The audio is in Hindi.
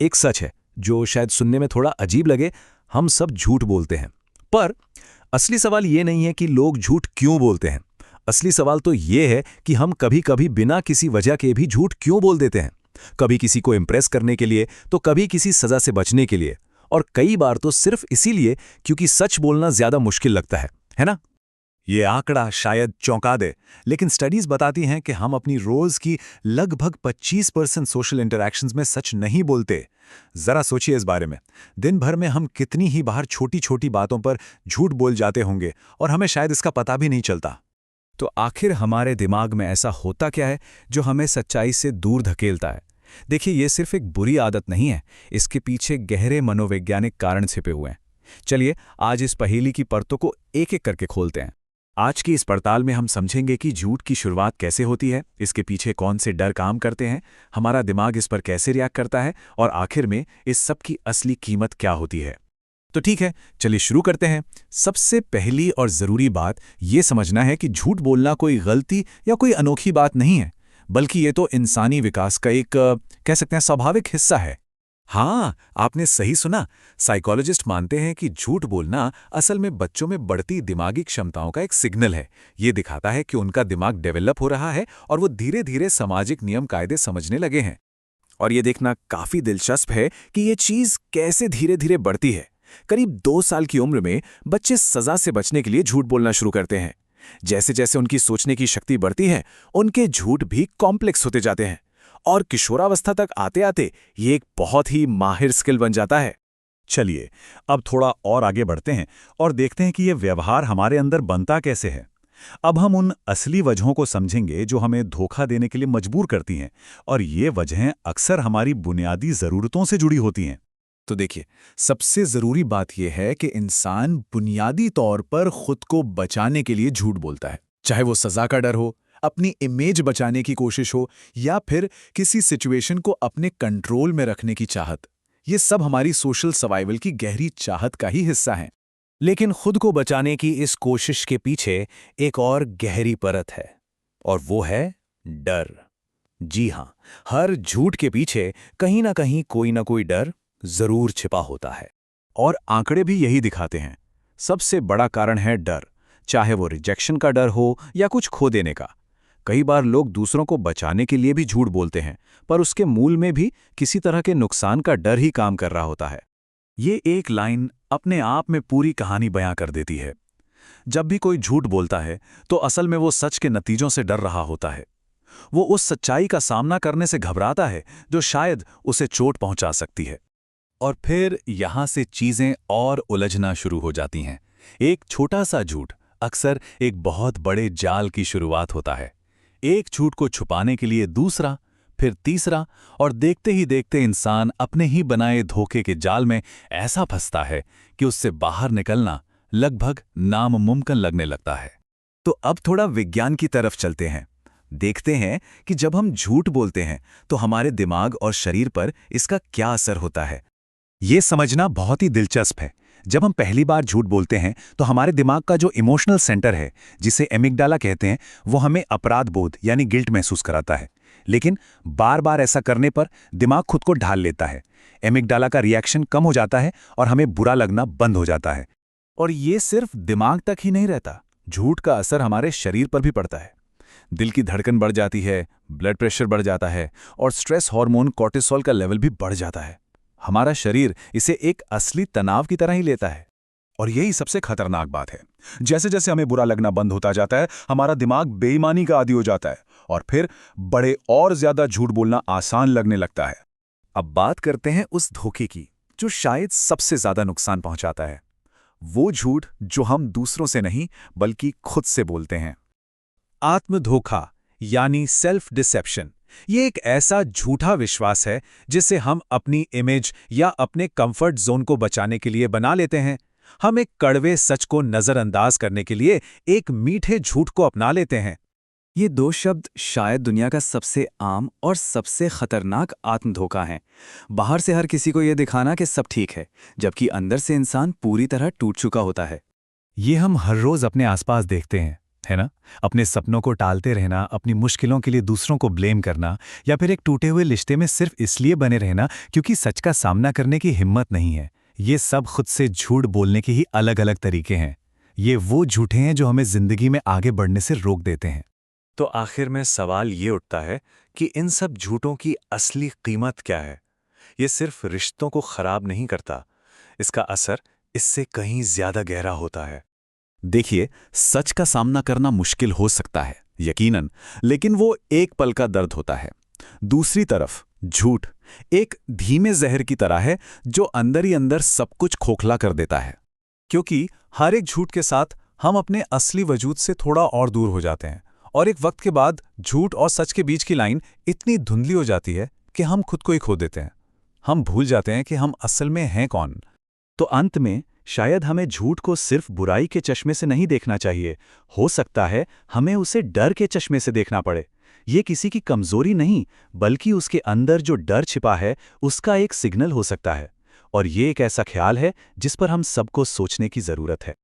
एक सच है जो शायद सुनने में थोड़ा अजीब लगे, हम सब झूठ बोलते हैं। पर असली सवाल ये नहीं है कि लोग झूठ क्यों बोलते हैं। असली सवाल तो ये है कि हम कभी-कभी बिना किसी वजह के भी झूठ क्यों बोल देते हैं। कभी किसी को इम्प्रेस करने के लिए, तो कभी किसी सजा से बचने के लिए, और कई बार तो सिर्फ इसीलिए क्योंकि सच बोलना ज्यादा मुश्किल लगता है ना? ये आंकड़ा शायद चौंका दे, लेकिन स्टडीज बताती हैं कि हम अपनी रोज की लगभग 25% सोशल इंटरैक्शंस में सच नहीं बोलते। जरा सोचिए इस बारे में। दिन भर में हम कितनी ही बार छोटी छोटी बातों पर झूठ बोल जाते होंगे और हमें शायद इसका पता भी नहीं चलता। तो आखिर हमारे दिमाग में ऐसा होता क्या है जो हमें सच्चाई से दूर धकेलता है? देखिए, ये सिर्फ एक बुरी आदत नहीं है, इसके पीछे गहरे मनोवैज्ञानिक कारण छिपे हुए हैं। चलिए आज इस पहेली की परतों को एक-एक करके खोलते हैं। आज की इस पड़ताल में हम समझेंगे कि झूठ की शुरुआत कैसे होती है, इसके पीछे कौन से डर काम करते हैं, हमारा दिमाग इस पर कैसे रिएक्ट करता है और आखिर में इस सब की असली कीमत क्या होती है। तो ठीक है, चलिए शुरू करते हैं। सबसे पहली और ज़रूरी बात ये समझना है कि झूठ बोलना कोई गलती या कोई अनोखी बात नहीं है, बल्कि ये तो इंसानी विकास का एक कह सकते हैं स्वाभाविक हिस्सा है। हाँ, आपने सही सुना। साइकोलॉजिस्ट मानते हैं कि झूठ बोलना असल में बच्चों में बढ़ती दिमागी क्षमताओं का एक सिग्नल है। ये दिखाता है कि उनका दिमाग डेवलप हो रहा है और वो धीरे धीरे सामाजिक नियम कायदे समझने लगे हैं। और ये देखना काफी दिलचस्प है कि ये चीज कैसे धीरे धीरे बढ़ती है। करीब 2 साल की उम्र में बच्चे सजा से बचने के लिए झूठ बोलना शुरू करते हैं। जैसे जैसे उनकी सोचने की शक्ति बढ़ती है, उनके झूठ भी कॉम्प्लेक्स होते जाते हैं और किशोरावस्था तक आते आते ये एक बहुत ही माहिर स्किल बन जाता है। चलिए अब थोड़ा और आगे बढ़ते हैं और देखते हैं कि ये व्यवहार हमारे अंदर बनता कैसे है। अब हम उन असली वजहों को समझेंगे जो हमें धोखा देने के लिए मजबूर करती हैं, और ये वजहें अक्सर हमारी बुनियादी ज़रूरतों से जुड़ी होती हैं। तो देखिए, सबसे जरूरी बात यह है कि इंसान बुनियादी तौर पर खुद को बचाने के लिए झूठ बोलता है, चाहे वो सजा का डर हो, अपनी इमेज बचाने की कोशिश हो, या फिर किसी सिचुएशन को अपने कंट्रोल में रखने की चाहत। ये सब हमारी सोशल सर्वाइवल की गहरी चाहत का ही हिस्सा है। लेकिन खुद को बचाने की इस कोशिश के पीछे एक और गहरी परत है, और वो है डर। जी हां, हर झूठ के पीछे कहीं ना कोई डर जरूर छिपा होता है। और आंकड़े भी यही दिखाते हैं। सबसे बड़ा कारण है डर, चाहे वो रिजेक्शन का डर हो या कुछ खो देने का। कई बार लोग दूसरों को बचाने के लिए भी झूठ बोलते हैं, पर उसके मूल में भी किसी तरह के नुकसान का डर ही काम कर रहा होता है। ये एक लाइन अपने आप में पूरी कहानी बयां कर देती है। जब भी कोई झूठ बोलता है तो असल में वो सच के नतीजों से डर रहा होता है। वो उस सच्चाई का सामना करने से घबराता है जो शायद उसे चोट पहुंचा सकती है। और फिर यहां से चीजें और उलझना शुरू हो जाती हैं। एक छोटा सा झूठ अक्सर एक बहुत बड़े जाल की शुरुआत होता है। एक झूठ को छुपाने के लिए दूसरा, फिर तीसरा, और देखते ही देखते इंसान अपने ही बनाए धोखे के जाल में ऐसा फंसता है कि उससे बाहर निकलना लगभग नामुमकिन लगने लगता है। तो अब थोड़ा विज्ञान की तरफ चलते हैं। देखते हैं कि जब हम झूठ बोलते हैं तो हमारे दिमाग और शरीर पर इसका क्या असर होता है। ये समझना बहुत ही दिलचस्प है। जब हम पहली बार झूठ बोलते हैं तो हमारे दिमाग का जो इमोशनल सेंटर है, जिसे एमिगडाला कहते हैं, वो हमें अपराध बोध यानी गिल्ट महसूस कराता है। लेकिन बार बार ऐसा करने पर दिमाग खुद को ढाल लेता है। एमिगडाला का रिएक्शन कम हो जाता है और हमें बुरा लगना बंद हो जाता है। और ये सिर्फ दिमाग तक ही नहीं रहता, झूठ का असर हमारे शरीर पर भी पड़ता है। दिल की धड़कन बढ़ जाती है, ब्लड प्रेशर बढ़ जाता है और स्ट्रेस हार्मोन कोर्टिसोल का लेवल भी बढ़ जाता है। हमारा शरीर इसे एक असली तनाव की तरह ही लेता है। और यही सबसे खतरनाक बात है। जैसे जैसे हमें बुरा लगना बंद होता जाता है, हमारा दिमाग बेईमानी का आदी हो जाता है और फिर बड़े और ज्यादा झूठ बोलना आसान लगने लगता है। अब बात करते हैं उस धोखे की जो शायद सबसे ज्यादा नुकसान पहुंचाता है। वो झूठ जो हम दूसरों से नहीं बल्कि खुद से बोलते हैं। आत्मधोखा यानी सेल्फ डिसेप्शन, ये एक ऐसा झूठा विश्वास है जिसे हम अपनी इमेज या अपने कंफर्ट जोन को बचाने के लिए बना लेते हैं। हम एक कड़वे सच को नजरअंदाज करने के लिए एक मीठे झूठ को अपना लेते हैं। ये 2 शब्द शायद दुनिया का सबसे आम और सबसे खतरनाक आत्मधोखा हैं। बाहर से हर किसी को ये दिखाना कि सब ठीक है, जबकि अंदर से इंसान पूरी तरह टूट चुका होता है। ये हम हर रोज अपने आसपास देखते हैं। है ना? अपने सपनों को टालते रहना, अपनी मुश्किलों के लिए दूसरों को ब्लेम करना, या फिर एक टूटे हुए रिश्ते में सिर्फ इसलिए बने रहना क्योंकि सच का सामना करने की हिम्मत नहीं है। ये सब खुद से झूठ बोलने के ही अलग-अलग तरीके हैं। ये वो झूठे हैं जो हमें जिंदगी में आगे बढ़ने से रोक देते हैं। तो आखिर में सवाल ये उठता है कि इन सब झूठों की असली कीमत क्या है? ये सिर्फ रिश्तों को खराब नहीं करता, इसका असर इससे कहीं ज्यादा गहरा होता है। देखिए, सच का सामना करना मुश्किल हो सकता है, यकीनन, लेकिन वो एक पल का दर्द होता है। दूसरी तरफ झूठ एक धीमे जहर की तरह है जो अंदर ही अंदर सब कुछ खोखला कर देता है। क्योंकि हर एक झूठ के साथ हम अपने असली वजूद से थोड़ा और दूर हो जाते हैं, और एक वक्त के बाद झूठ और सच के बीच की लाइन इतनी धुंधली हो जाती है कि हम खुद को ही खो देते हैं। हम भूल जाते हैं कि हम असल में हैं कौन। तो अंत में शायद हमें झूठ को सिर्फ बुराई के चश्मे से नहीं देखना चाहिए। हो सकता है हमें उसे डर के चश्मे से देखना पड़े। ये किसी की कमजोरी नहीं, बल्कि उसके अंदर जो डर छिपा है उसका एक सिग्नल हो सकता है। और ये एक ऐसा ख्याल है जिस पर हम सबको सोचने की जरूरत है।